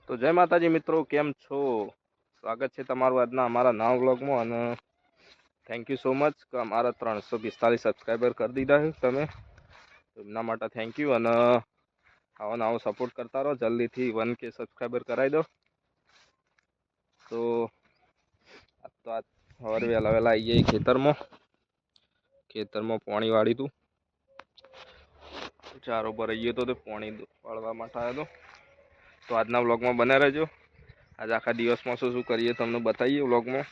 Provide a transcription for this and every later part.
તો જય માતાજી મિત્રો, કેમ છો? સ્વાગત છે તમારું આજના અમારા નવા વ્લોગમાં અને થેન્ક યુ સો મચ કે અમારા 345 સબસ્ક્રાઈબર કરી દીધા છે તમે. એમના માટે થેન્ક યુ અને આવો નવો સપોર્ટ કરતા રહો. જલ્દીથી 1K સબસ્ક્રાઈબર કરાવી દો. તો આજ સવારે વહેલા આવી જઈએ ખેતરમાં પાણી વાળી તું ચારો ભરાઈ ગયો તો પાણી વાળવા માટે આવ્યો તો આજના વ્લોગમાં બને રહેજો. આજ આખા દિવસમાં શું શું કરીએ તમને બતાવીએ વ્લોગમાં.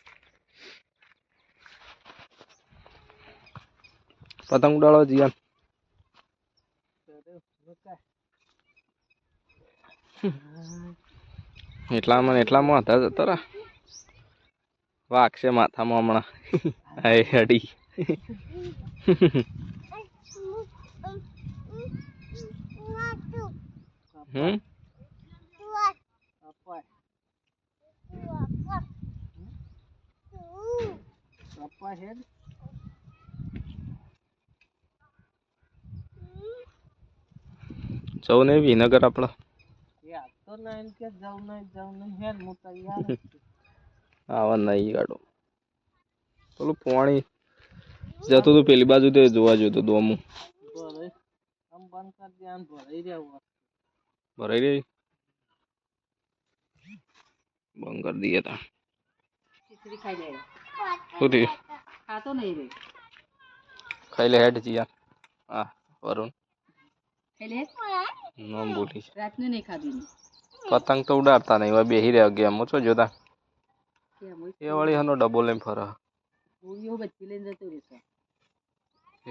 પતંગ ઉડાડો જીયાન. એટલામાં હતા જતા વાગશે માથામાં હમણાં. હડી જવું નહીં વિનગર આપડે. આવા નહીં ગાડો પેલું પાણી જતું હતું પેલી બાજુ તો જોવા જોતું દોમું ભરાઈ રહી બંધ કરી દઈએ તા ખાઈ લે હેડ જીયા. હા વરુણ બોલી પતંગ તો ઉડાડતા નહીં હવે બેહી રહ્યા ગયા હું છો જોતા એ વળી હનો ડબ્બો લઈને ફરે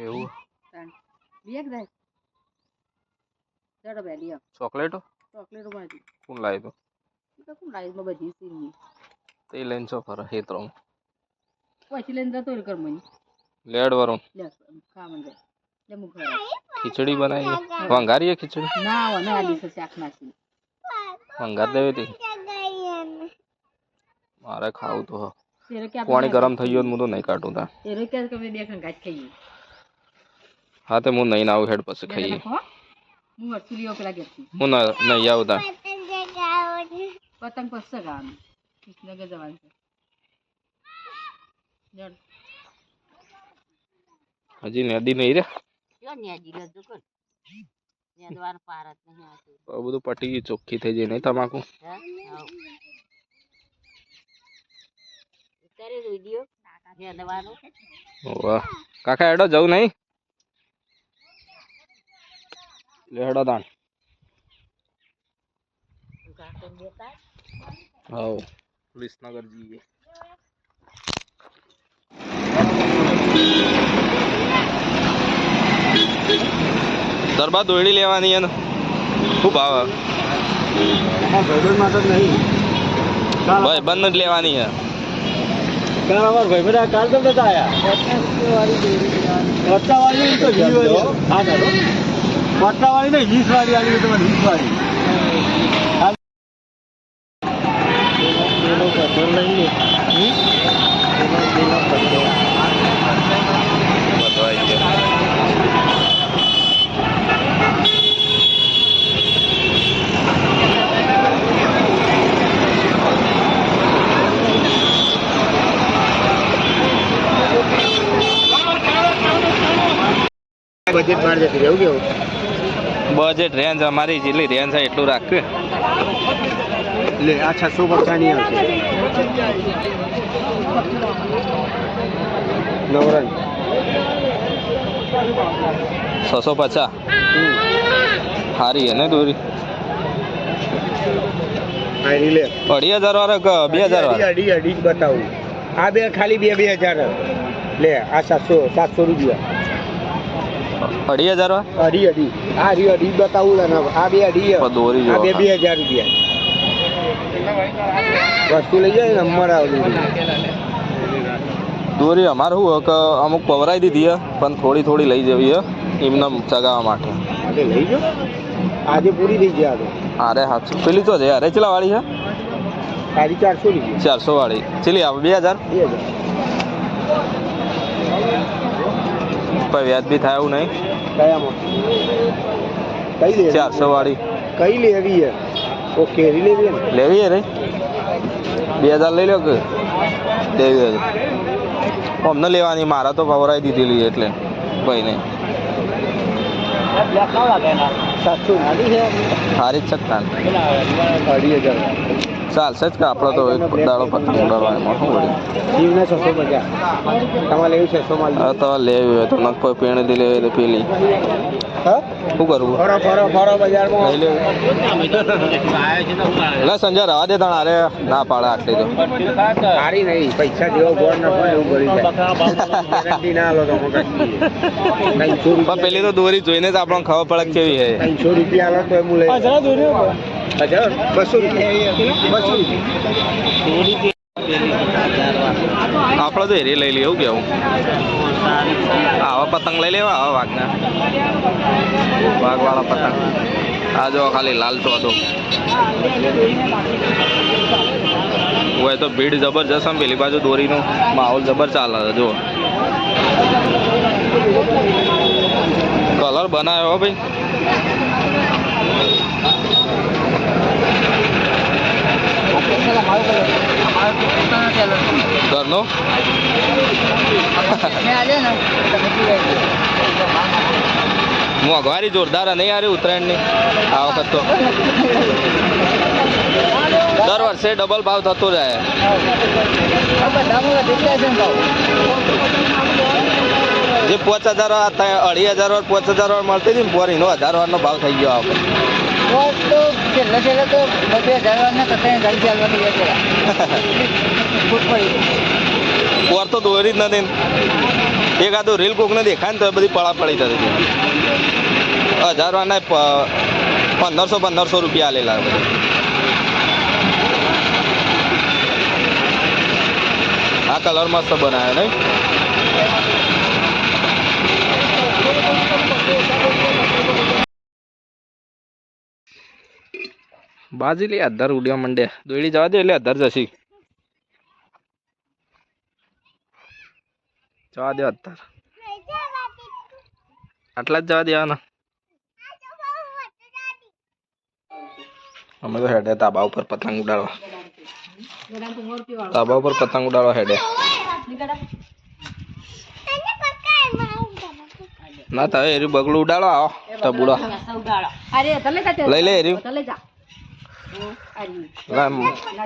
એવું. ચોકલેટો કોણ લાવી તો તે લઈને છો ફરે હેતરોમાં લેડ વરુણ ખીચડી બનાવી વંગારીએ ખીચડી વંગાર દેવી હતી મારે ખાવું તો પાણી ગરમ થઈ ગયું હું તો નહીં કાઢું તા. હા તો હું નહીં આવું હેડ પછી ખાઈએ હું નહીં આવું તા. પતંગ પસ્ત ગાવાનું કૃષ્ણનગર જવાનું છે હજી નદી નહીં રે બધું પટી ગયું ચોખ્ખી થઈ જાય નહીં તમાકુ. કાકા હેડો જવું નહીં હેડો તાણ. હા વિસનગર જઈએ. દરબાર દોડી લેવાની એને ખૂબ ભાવ ભાઈ બંધ જ લેવાની હે. કાલ તો બધા આયા વાળી તો 20 વાળી નહીં 20 વાળી આવી તો 20 વાળી બજેટ બહાર જતી રહેવું કેવું બજેટ રેન્જ અમારી જેટલી રેન્જ છે એટલું રાખ લે આ 650 ની આવશે નવરંગ 650 સારી હે ને દોરી આઈ લે 2,500 વાળા કે 2,000 વાળા અડી બતાવું આ બે ખાલી 2000 લે આ 700 રૂપિયા 2,500 અડી આ અડી બતાવું ને આ બે અડી દોરી આ બે 2000 રૂપિયા વસ્તુ લઈ જાય ને અમારા દોરી અમારે શું કે અમુક પવરાઈ દીધી પણ થોડી થોડી લઈ જવી એમને ચગાવવા માટે. લઈ જાઓ આજે પૂરી થઈ ગયા. અરે હા પેલી તો છે અરે ચેલા વાળી છે સાડી 400 રૂપિયા 400 વાળી ચેલી આવે 2000 કોઈ વ્યાજ બી થાય એવું નહીં. કયામાં કઈ લે 400 વાળી કઈ લેવી હે ઓકે લેવી ને લેવી રે 2000 લઈ લો કે લેવી હોય તો અમને લેવાની મારા તો પવરાઈ દીધેલી એટલે ભાઈને 700 સારી જ શકતા અઢી હજાર ચાલશે જ કે આપણો તો એક દાડો પતંગ ઉડાડવાનો શું વળી જીવને 650 તમારે લેવી 600 માં હવે તો લેવી હોય તો નખ પેણી લેવી હોય તો પેલી હા શું કરવું ફરો બજારમાં લઈ લેવું લે સંજય રવા દે તણ અરે ના પાડે આટલી તો સારી નહીં પૈસા જેવો ગોળ ન હોય એવું કરી ગેરંટી ના લો તો મગજ પણ પેલી તો દોરી જોઈને જ આપણને ખબર પડે કે કેવી હે 300 રૂપિયા આલો તો હું લઈ 1000 200 રૂપિયા આપણે તો હેરી લઈ લઈએ એવું કેવું આવા પતંગ લઈ લેવા આવા વાઘના વાઘવાળા પતંગ આ જો ખાલી લાલ ચોદો હોય તો ભીડ જબરજસ્ત આમ પેલી બાજુ દોરીનો માહોલ જબર ચાલે છે જો કલર બનાવ્યો હો ભાઈ ઘરનો મોંઘવારી જોરદાર નહીં યાર ઉત્તરાયણની આ વખત તો દર વર્ષે ડબલ ભાવ થતો જાય જે 5000 2,500 5,000 મળતી હતી ને પોરીનો 1000 નો ભાવ થઈ ગયો આ પોર તો દોરી જ નથી એક આદું રીલ કોકને દેખાય ને તો બધી પડા પડી થતી 1000 વાળા 1500 રૂપિયા આલેલા આ કલર મસ્ત બનાવ્યો નહીં બાજી લે 1000 ઉડ્યા મંડે દોડી જવા દે એટલે 1000 જશી જવા દે 1000 આટલા જ જવા દેવાના અમે તો હેડે તાબા ઉપર પતંગ ઉડાડવા તાબા ઉપર પતંગ ઉડાડવા હેડે ના થાય એરી બગલું ઉડાડો આવો ટબુડો લઈ લે એરી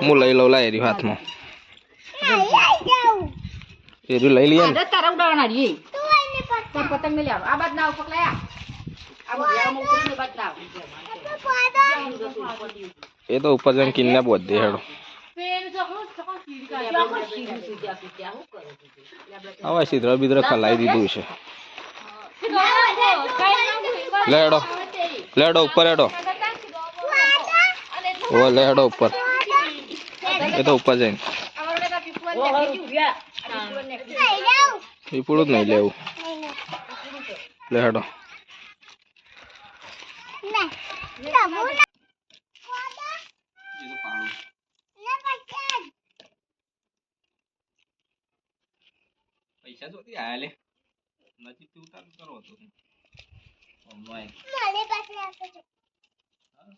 હું લઈ લઉં લા એરી હાથમાં એરી લઈ લઈએ ને તારા ઉડાડવાના રે પતંગ ને લેવા આ બાદ ના પકલાયા એ તો ઉપર જઈને કિન્ને બોધ દે હેડો હવે સિદ્ર બિદ્ર ખલાઈ દીધું છે લેડો લેડો ઉપર હેડો ઓ લેડો ઉપર એ તો ઉપર જઈને પીપળું જ નહીં લેવું લેડો પૈસા તો આયા લે નજીક થી ઉતાર કરો તો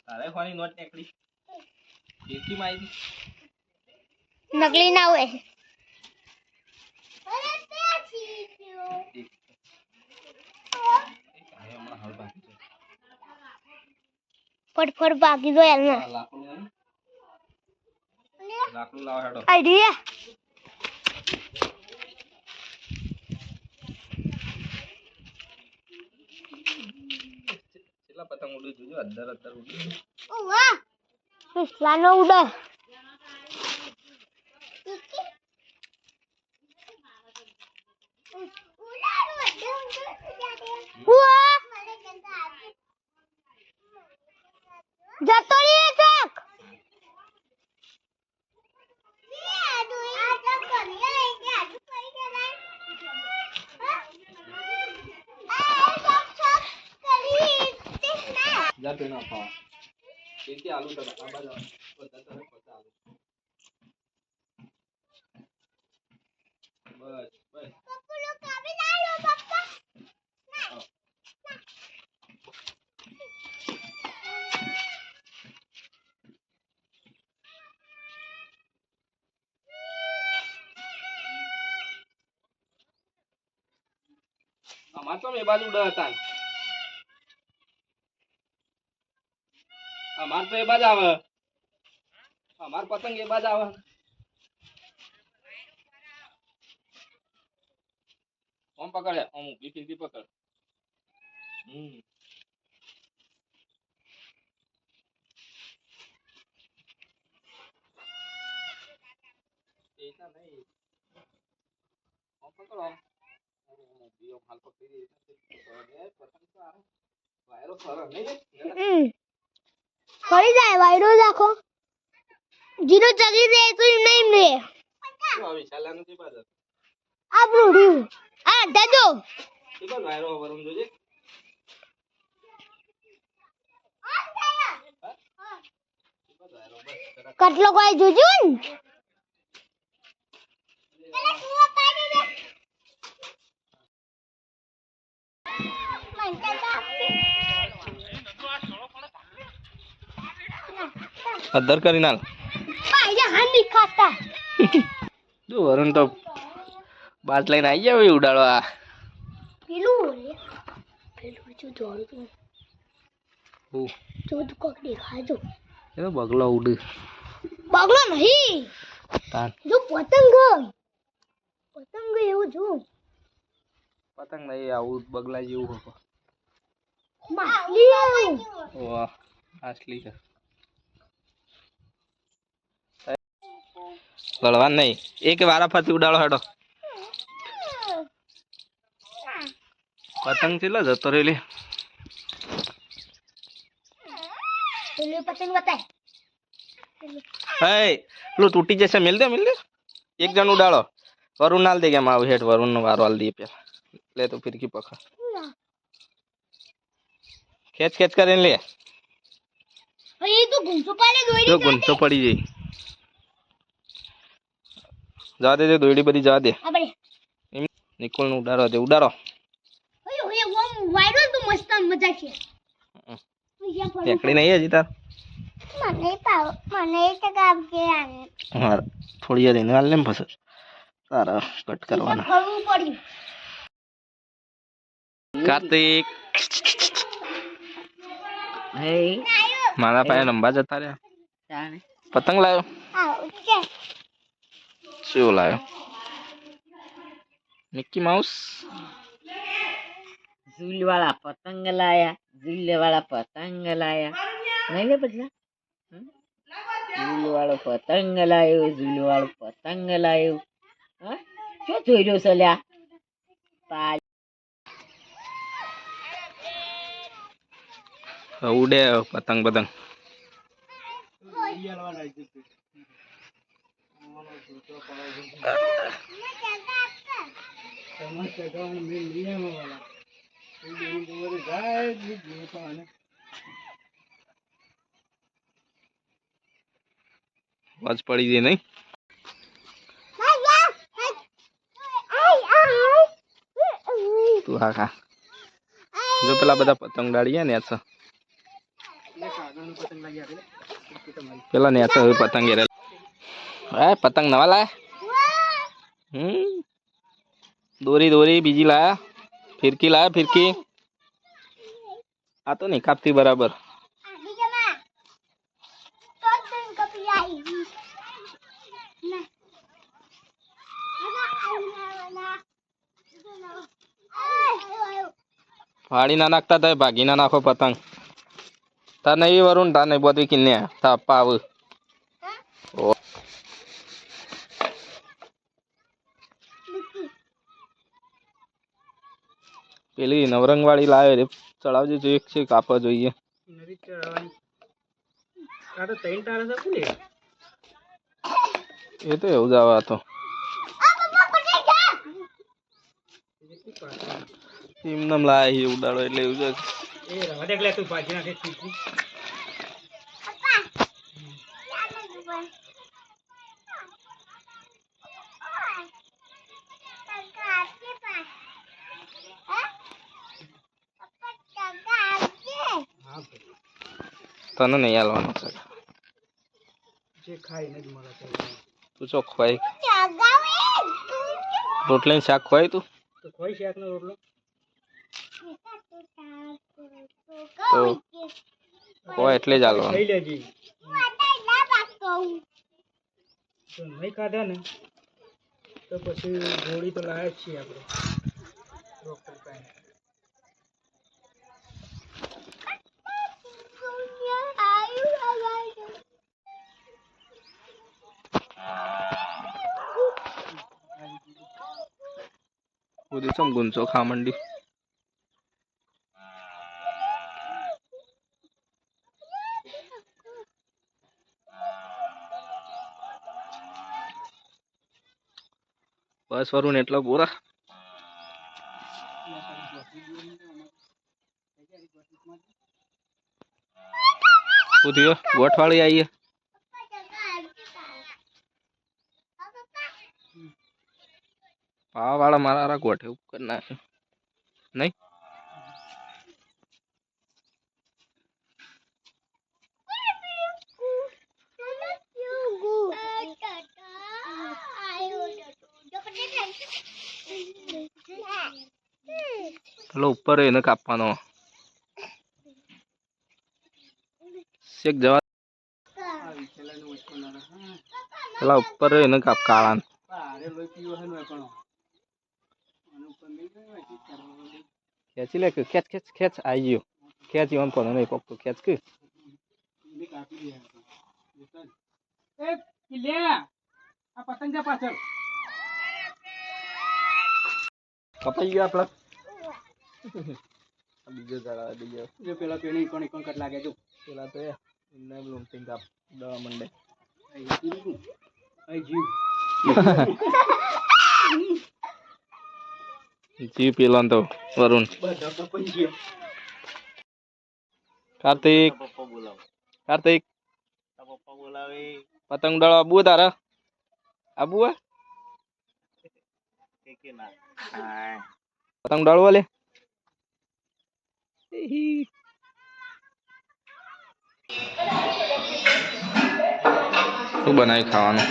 તારે ખવાની નોટ ટેકડી કેટલી માહિતી નકલી ના હોય ફટફટ બાકી જો યાર લાકડું લાવો હેડો આઈડિયા કેટલા પતંગ ઉડી જોજો 1000 ઉડી ઓ વાહ સ્લાનો ઉડા જતો રહી ચક જા પે ના પા કેટલી આલુ તો આબા બધા તો પતા આલુ બસ બસ પપ્પુ કાબી ના લો પપ્પા અમાર તો એ બાજુ ઉડે હતા અમાર તો એ બાજુ આવે અમાર પતંગ એ બાજુ આવે ઓમ પકડે ઓમ બીપી પકડ ऐसा नहीं हम पकड़ो ये हाल पकड़ी पतंग तो आ वायरो फर नहीं ફરી જાય વાયરો રાખો જીરો ચગી દે તો નહીં લે तो अभी शाला नु के बाद આપણું રહ્યું આ દાદો ठीक है वायरो वरुण जोजे કટલો કોઈ જોજો ને अदर करी नाल પાયા હાની ખાતા जो वरुण तो बात लाइन आई जावे उडाड़वा પેલું જો જોડું ओ જો તો કોક દેખાજો ये तो बगला उड़ બગલો નહીં तान જો પતંગ એવું જો पतंग नहीं आउ बगला जेवू हो માછલી એવું वाह असली का लड़वा नहीं एक वारा फती उडाड़ो हेडो पतंग चलो जतो रेली પેલું પતંગ બતાય है लो टूटी जैसे मिल दे एक जन उडाड़ो वरुण नाल दे गया माव हेड वरुण नो वारो आल दिए पे ले तो फिर की पकड़ खेच खेच कर ले એ તો ગુંસો પાલે દોરી जो गुंतो पड़ी जाई जा दे दोड़ी बदी जा दे આપણે निकोल नु उडाड़ो दे उडाड़ो ઓય ઓમ વાયરલ તો મસ્ત મજા છે टेकड़ी नहीं है जी तार મને તો કામ કે આને हां थोड़ी देर निकाल ले बस तारा कट करवाना ફરવું પડ્યું कार्तिक હે मारा पाए लंबा जता रे જાણે पतंग लायो આ ઉચે शू लायो मिक्की माउस ઝૂલ વાળા પતંગ લાયા ઝૂલ વાળા પતંગ લાયા નહીં લે પછી ઝૂલ વાળો પતંગ લાયો ઝૂલ વાળો પતંગ લાયો હા શું જોઈ રહ્યો છે લ્યા उड़े पतंग पतंग आज पड़ी थी नहीं तू हाँ खा जो पेला बदा पतंग डाड़ी ने अच्छा पेला ने अच्छा पतंग ए पतंग नवा लाया दोरी दोरी बीजी लाया फिरकी आ तो नहीं कापती बराबर फाड़ी ना नाखता था भागी ना नाखो पतंग ता नहीं वरुण ता नहीं बोती किन्ने ता पाव ओ પેલી નવરંગ વાળી લાવે રે ચડાવજે જો એક છે કાપવા જોઈએ નવી ચડાવવાની આ તો 3 ટાળે છે કોને એ તો એવું જ આવે તો એમ નામ લાય ઉડાડો એટલે એવું જ એ રવા દે એટલે તું ભાજી નાખે ચીકી તને નહીં હાલવાનું છે જે ખાઈને જ મળે છે તું ચો ખવાય રોટલી શાક ખવાય તું તો ખવાય શાક નો રોટલો તો કોઈ એટલે જ હાલવાનું. લઈ લેજે ના પાકતો તો નહીં કાઢે ને તો પછી ગોળી તો લાવે જ છીએ આપણે ડૉક્ટર પાસે. બધી ચમ ગુંચો ખા મંડી. બસ વરુણ એટલા પૂરા. શું થયું? ગોઠવાળી આવીએ. પાવા વાળા મારા ગોઠે ઉપર નાખે નહીં. પેલો ઉપર એને કાપવાનો શેક જવા. પેલા ઉપર એને કાપ કાળા. ખેંચી લે કે ખેંચ ખેંચ ખેંચ આવી ગયો. ખેંચ એમ પણ નહીં પકતો ખેંચ કે કપાઈ ગયા આપડા. બીજો જરા બીજો જો પેલા પેણી કોણ કોણ કટ લાગે જો પેલા તો એમને બ્લૂમ થિંગ આપ દવા મંડે આઈ જીવ જીવ પેલો તો વરુણ. કાર્તિક કાર્તિક પતંગ ઉડાડો આબુ તારા આબુ પતંગ ઉડાડવા લે. શું બનાવી ખાવાનું?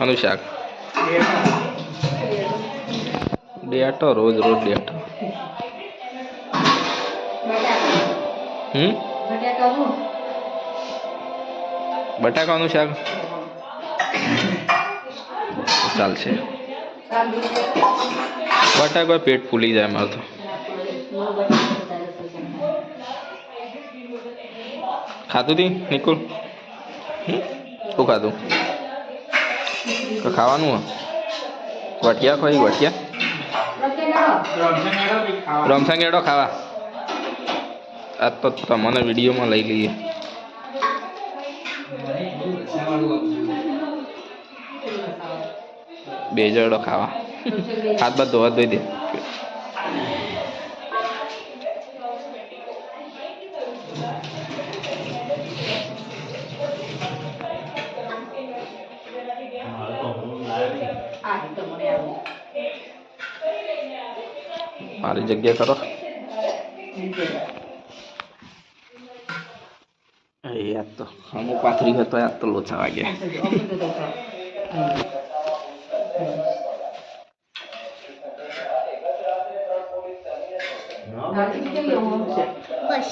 આનું શાક ડેટો રોજ રોજ ડેટો. બટાકાનું શાક ચાલશે. બટાકા પેટ ફૂલી જાય મારું તો. ખાતું તી નિકુલ? શું ખાતું? તો ખાવાનું ગઠિયા ખોઈ ગઠિયા રમસંગ એડો ખાવા. આજ તો તમને વિડીયોમાં લઈ લઈએ. બે જડો ખાવા. હાથ બાદ ધોવા ધોઈ દે. મારી જગ્યા કરો. યાદ તો અમુક પાથરી હતો યાદ તો લોચા વાગ્યા. બસ